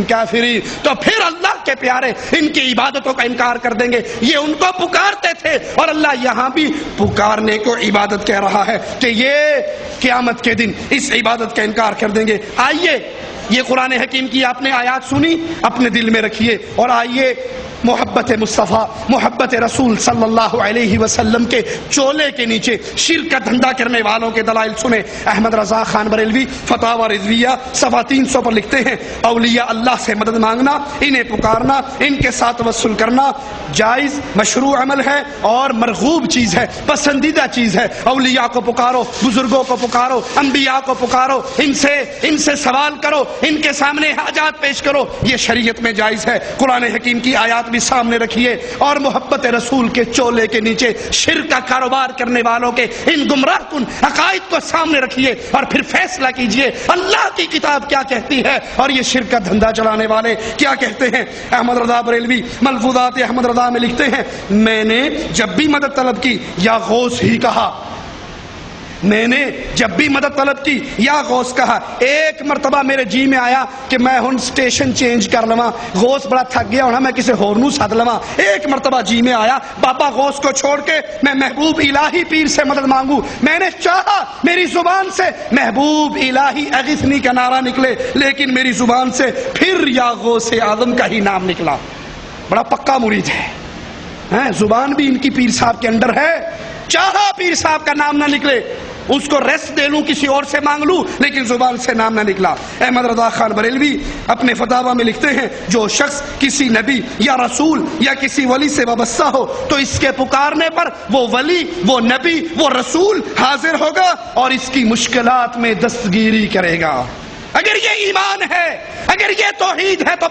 کافرین، تو پھر اللہ کے پیارے ان کی عبادتوں کا انکار کر دیں گے. یہ ان کو پکارتے تھے اور اللہ یہاں بھی پکارنے کو عبادت کہہ رہا ہے کہ یہ قیامت کے دن اس عبادت کا انکار کر دیں گے. آئیے یہ قرآن حکیم کی آپ نے آیات سنی، اپنے دل میں رکھیے اور آئیے محبت مصطفیٰ، محبت رسول صلی اللہ علیہ وسلم کے چولے کے نیچے شرک کا دھندا کرنے والوں کے دلائل سنیں. احمد رضا خان بریلوی فتاوی رضویہ صفحہ 300 پر لکھتے ہیں اولیاء اللہ سے مدد مانگنا، انہیں پکارنا، ان کے ساتھ توسل کرنا جائز مشروع عمل ہے اور مرغوب چیز ہے، پسندیدہ چیز ہے. اولیاء کو پکارو، بزرگوں کو پکارو، انبیاء کو پکارو، ان سے سوال کرو، ان کے سامنے حاجات پیش کرو، یہ شریعت میں جائز ہے. قرآن حکیم کی آیات بھی سامنے رکھیے اور محبت رسول کے چولے کے نیچے شرک کا کاروبار کرنے والوں کے ان گمراہ کن عقائد کو سامنے رکھیے اور پھر فیصلہ کیجئے اللہ کی کتاب کیا کہتی ہے اور یہ شرک کا دھندا چلانے والے کیا کہتے ہیں. احمد رضا بریلوی ملفوظات احمد رضا میں لکھتے ہیں میں نے جب بھی مدد طلب کی یا غوث ہی کہا، میں نے جب بھی مدد طلب کی یا غوث کہا. ایک مرتبہ میرے جی میں آیا کہ میں ہن سٹیشن چینج کر لواں، غوث بڑا تھک گیا ہونا، میں کسی ہور نوں سد لواں. ایک مرتبہ جی میں آیا بابا غوث کو چھوڑ کے میں محبوب الہی پیر سے مدد مانگوں. میں نے چاہا میری زبان سے محبوب الہی اغثنی کا نعرہ نکلے، لیکن میری زبان سے پھر یا غوث اعظم کا ہی نام نکلا. بڑا پکا مرید ہے، زبان بھی ان کی پیر صاحب کے اندر ہے. چاہا پیر صاحب کا نام نہ نکلے، اس کو ریسٹ دے لوں، کسی اور سے مانگ لوں، لیکن زبان سے نام نہ نکلا. احمد رضا خان بریلوی اپنے فتاوی میں لکھتے ہیں جو شخص کسی نبی یا رسول یا کسی ولی سے وابستہ ہو تو اس کے پکارنے پر وہ ولی، وہ نبی، وہ رسول حاضر ہوگا اور اس کی مشکلات میں دستگیری کرے گا. اگر یہ ایمان ہے، اگر یہ توحید ہے تو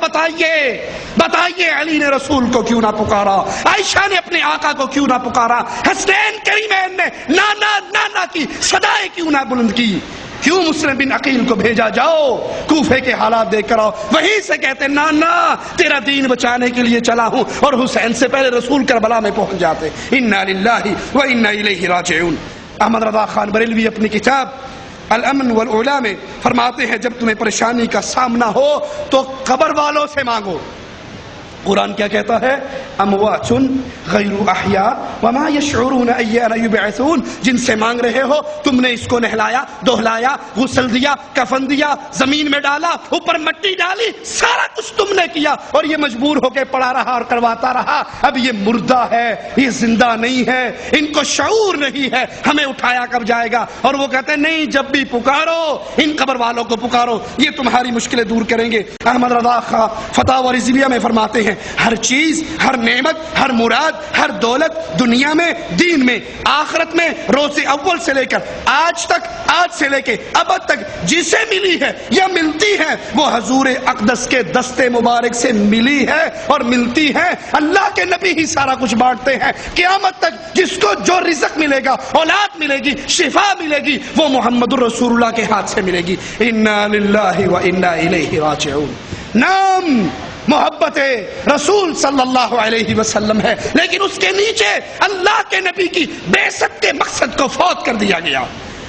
بتائیے علی نے رسول کو کیوں نہ پکارا، عائشہ نے اپنے آقا کو کیوں نہ پکارا، حسنین کریمین نے نانا نانا کی صدائیں کیوں نہ بلند کی، کیوں مسلم بن عقیل کو بھیجا جاؤ کوفے کے حالات دیکھ کر آؤ، وہیں سے کہتے نانا تیرا دین بچانے کے لیے چلا ہوں، اور حسین سے پہلے رسول کربلا میں پہنچ جاتے. انا للہ و انا الیہ راجعون. احمد رضا خان بریلوی اپنی کتاب الامن والعلا میں فرماتے ہیں جب تمہیں پریشانی کا سامنا ہو تو قبر والوں سے مانگو. قرآن کیا کہتا ہے اموات غیر احیاء وما یشعرون ایان یبعثون. جن سے مانگ رہے ہو تم نے اس کو نہلایا، دہلایا، غسل دیا، کفن دیا، زمین میں ڈالا، اوپر مٹی ڈالی، سارا کچھ تم نے کیا اور یہ مجبور ہو کے پڑا رہا اور کرواتا رہا. اب یہ مردہ ہے، یہ زندہ نہیں ہے، ان کو شعور نہیں ہے، ہمیں اٹھایا کب جائے گا. اور وہ کہتے ہیں نہیں، جب بھی پکارو ان قبر والوں کو پکارو، یہ تمہاری مشکلیں دور کریں گے. احمد رضا خان فتاوی رضویہ میں فرماتے ہیں ہر چیز، ہر نعمت، ہر مراد، ہر دولت دنیا میں، دین میں، آخرت میں روز اول سے لے کر آج تک، آج سے لے کے ابد تک جسے ملی ہے یا ملتی ہے وہ حضور اقدس کے دستے مبارک سے ملی ہے اور ملتی ہے. اللہ کے نبی ہی سارا کچھ بانٹتے ہیں. قیامت تک جس کو جو رزق ملے گا، اولاد ملے گی، شفا ملے گی، وہ محمد الرسول اللہ کے ہاتھ سے ملے گی. انا للہ و انا الیہ راجعون. نام محبت رسول صلی اللہ علیہ وسلم ہے، لیکن اس کے نیچے اللہ کے نبی کی بعثت کے مقصد کو فوت کر دیا گیا.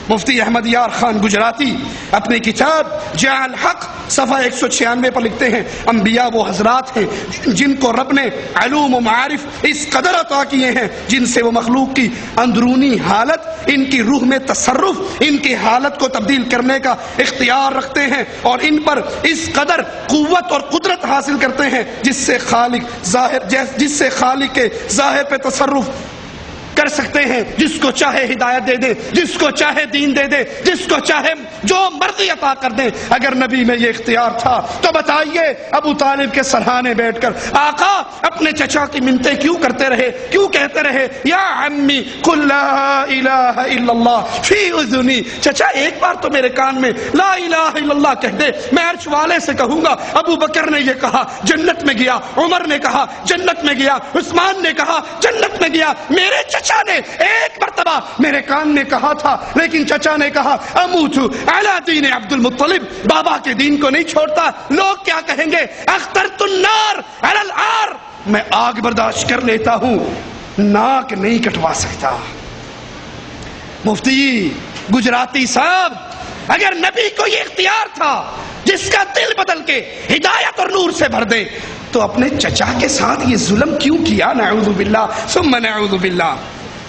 مفتی احمد یار خان گجراتی اپنی کتاب جاء الحق صفحہ 196 پر لکھتے ہیں انبیاء وہ حضرات ہیں جن کو رب نے علوم و معارف اس قدر عطا کیے ہیں جن سے وہ مخلوق کی اندرونی حالت، ان کی روح میں تصرف، ان کی حالت کو تبدیل کرنے کا اختیار رکھتے ہیں اور ان پر اس قدر قوت اور قدرت حاصل کرتے ہیں جس سے خالق کے ظاہر پہ تصرف کر سکتے ہیں. جس کو چاہے ہدایت دے دے، جس کو چاہے دین دے دے، جس کو چاہے جو مرضی عطا کر دے. اگر نبی میں یہ اختیار تھا تو بتائیے ابو طالب کے سرہانے بیٹھ کر آقا اپنے چچا کی منتیں کیوں کرتے رہے، کیوں کہتے رہے یا عمی قل لا الہ الا اللہ فی اذنی. چچا ایک بار تو میرے کان میں لا الہ الا اللہ کہہ دے، میں عرش والے سے کہوں گا. ابو بکر نے یہ کہا، جنت میں گیا. عمر نے کہا، جنت میں گیا. عثمان نے کہا، جنت میں گیا. میرے چچا نے ایک مرتبہ میرے کان میں کہا تھا، لیکن چچا نے کہا اموت علی دین عبد المطلب، بابا کے دین کو نہیں چھوڑتا. لوگ کیا کہیں گے اخترت النار علی العار، میں آگ برداشت کر لیتا ہوں، ناک نہیں کٹوا سکتا. مفتی گجراتی صاحب اگر نبی کو یہ اختیار تھا جس کا دل بدل کے ہدایت اور نور سے بھر دے تو اپنے چچا کے ساتھ یہ ظلم کیوں کیا؟ نعوذ باللہ ثم نعوذ باللہ۔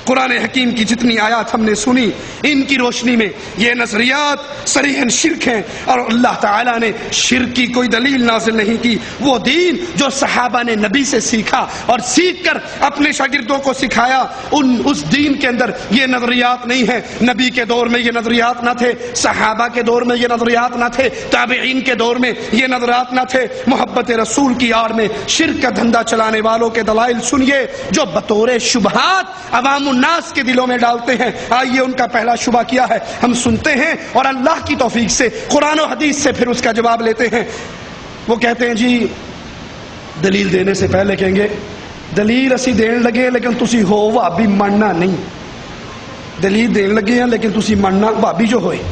قرآن حکیم کی جتنی آیات ہم نے سنی ان کی روشنی میں یہ نظریات صریحاً شرک ہیں، اور اللہ تعالیٰ نے شرک کی کوئی دلیل نازل نہیں کی۔ وہ دین جو صحابہ نے نبی سے سیکھا اور سیکھ کر اپنے شاگردوں کو سکھایا، اس دین کے اندر یہ نظریات نہیں ہیں۔ نبی کے دور میں یہ نظریات نہ تھے، صحابہ کے دور میں یہ نظریات نہ تھے، تابعین کے دور میں یہ نظریات نہ تھے۔ محبت رسول کی آڑ میں شرک کا دھندا چلانے والوں کے دلائل سنیے جو بطور شبہات عوام الناس کے دلوں میں ڈالتے ہیں۔ آئیے ان کا پہلا شبہ کیا ہے ہم سنتے ہیں، اور اللہ کی توفیق سے قرآن و حدیث سے پھر اس کا جواب لیتے ہیں۔ وہ کہتے ہیں جی دلیل دینے سے پہلے کہیں گے دلیل اسی دین لگے لیکن تسی ہو وہابی مننا نہیں، دلیل دین لگے ہیں لیکن تسی مننا وہابی جو ہوئے۔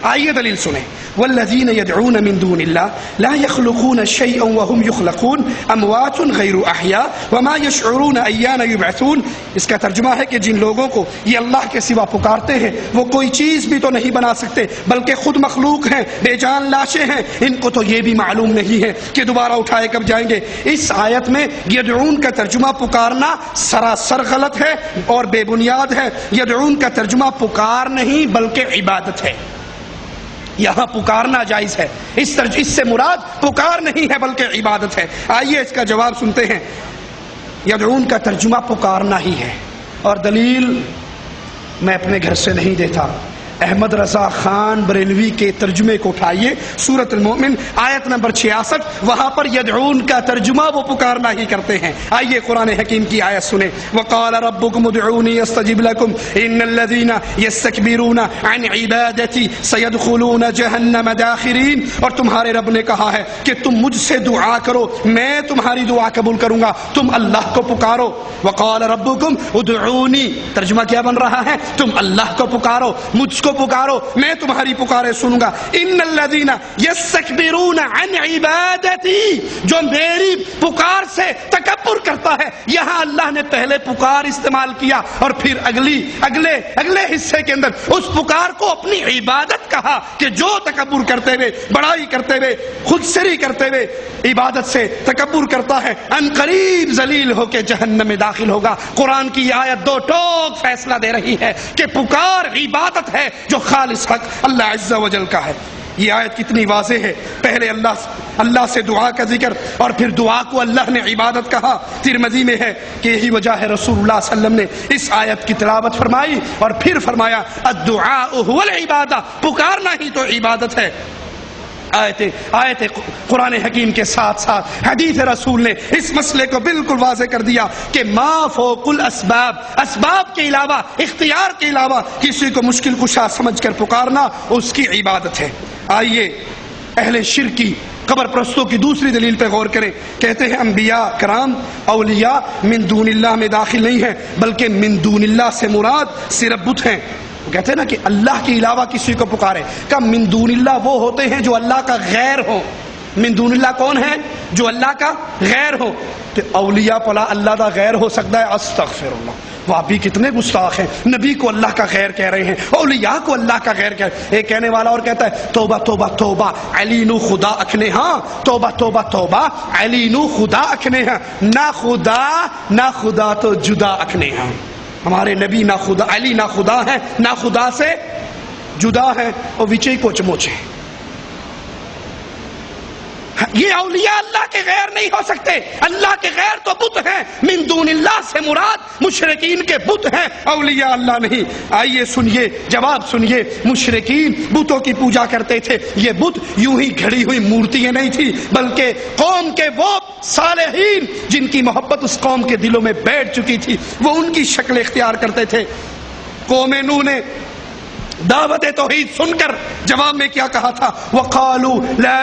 آئیے دلیل سنیں۔ والذین یدعون من دون اللہ لا یخلقون شیئا وهم یخلقون اموات غیر احیاء وما یشعرون ایان یبعثون۔ اس کا ترجمہ ہے کہ جن لوگوں کو یہ اللہ کے سوا پکارتے ہیں وہ کوئی چیز بھی تو نہیں بنا سکتے بلکہ خود مخلوق ہیں، بے جان لاشیں ہیں، ان کو تو یہ بھی معلوم نہیں ہے کہ دوبارہ اٹھائے کب جائیں گے۔ اس آیت میں یدعون کا ترجمہ پکارنا سراسر غلط ہے اور بے بنیاد ہے۔ یدعون کا ترجمہ پکار نہیں بلکہ عبادت ہے، یہاں پکارنا جائز ہے، اس سے مراد پکار نہیں ہے بلکہ عبادت ہے۔ آئیے اس کا جواب سنتے ہیں۔ یدعون کا ترجمہ پکارنا ہی ہے، اور دلیل میں اپنے گھر سے نہیں دیتا، احمد رضا خان بریلوی کے ترجمے کو اٹھائیے، سورۃ المؤمن آیت نمبر 66، وہاں پر یدعون کا ترجمہ وہ پکارنا ہی کرتے ہیں۔ آئیے قرآن حکیم کی آیت سنیں۔ وقال ربکم ادعونی استجب لکم ان الذین یستکبرون عن عبادتی سیدخلون جہنم داخرین۔ اور تمہارے رب نے کہا ہے کہ تم مجھ سے دعا کرو، میں تمہاری دعا قبول کروں گا، تم اللہ کو پکارو۔ وقال ربکم ادعونی، ترجمہ کیا بن رہا ہے؟ تم اللہ کو پکارو، مجھ کو پکارو، میں تمہاری پکارے سنوں گا۔ ان الذین یستکبرون عن عبادتی، جو میری پکار سے تکبر کرتا ہے۔ یہاں اللہ نے پہلے پکار استعمال کیا اور پھر اگلے حصے کے اندر اس پکار کو اپنی عبادت کہا کہ جو تکبر کرتے ہوئے، بڑائی کرتے ہوئے، خود سری کرتے ہوئے عبادت سے تکبر کرتا ہے ان قریب ذلیل ہو کے جہنم میں داخل ہوگا۔ قرآن کی آیت دو ٹوک فیصلہ دے رہی ہے کہ پکار عبادت ہے جو خالص حق اللہ عز و جل کا ہے۔ یہ آیت کتنی واضح ہے، پہلے اللہ سے دعا کا ذکر اور پھر دعا کو اللہ نے عبادت کہا۔ ترمذی میں ہے کہ یہی وجہ ہے رسول اللہ صلی اللہ علیہ وسلم نے اس آیت کی تلاوت فرمائی اور پھر فرمایا الدعاء هو العبادہ، پکارنا ہی تو عبادت ہے۔ آیت قرآن حکیم کے ساتھ ساتھ حدیث رسول نے اس مسئلے کو بالکل واضح کر دیا کہ ما فوق الاسباب، اسباب کے علاوہ، اختیار کے علاوہ کسی کو مشکل کشا سمجھ کر پکارنا اس کی عبادت ہے۔ آئیے اہل شرک کی قبر پرستوں کی دوسری دلیل پہ غور کریں۔ کہتے ہیں انبیاء کرام، اولیاء من دون اللہ میں داخل نہیں ہیں بلکہ من دون اللہ سے مراد صرف بت ہیں۔ کہتے ہیں نا کہ اللہ کے علاوہ کسی کو پکارے، کہ من دون اللہ وہ ہوتے ہیں جو اللہ کا غیر ہو۔ من دون اللہ کون ہے؟ جو اللہ کا غیر ہو۔ تو اولیاء پلا اللہ کا غیر ہو سکتا ہے؟ استغفر اللہ، وہ آپ بھی کتنے گستاخ ہیں، نبی کو اللہ کا غیر کہہ رہے ہیں، اولیاء کو اللہ کا غیر کہہ رہے ہیں۔ ایک کہنے والا اور کہتا ہے توبہ توبہ توبہ علی نو خدا اکھنے ہاں، توبہ توبہ توبہ علی نو خدا اکھنے ہاں، نہ خدا تو جدا اکھنے ہاں۔ ہمارے نبی نہ خدا، علی نہ خدا ہے، نہ خدا سے جدا ہے، اور وچے کو چموچے۔ یہ اولیاء اللہ کے غیر نہیں ہو سکتے، اللہ کے غیر تو بت ہیں۔ من دون اللہ سے مراد مشرکین کے بت ہیں، اولیاء اللہ نہیں۔ آئیے سنیے، جواب سنیے۔ مشرکین بتوں کی پوجا کرتے تھے، یہ بت یوں ہی گھڑی ہوئی مورتیاں نہیں تھی بلکہ قوم کے وہ صالحین جن کی محبت اس قوم کے دلوں میں بیٹھ چکی تھی، وہ ان کی شکل اختیار کرتے تھے۔ قوم نوح نے دعوت توحید سن کر جواب میں کیا کہا تھا؟ وقالوا لا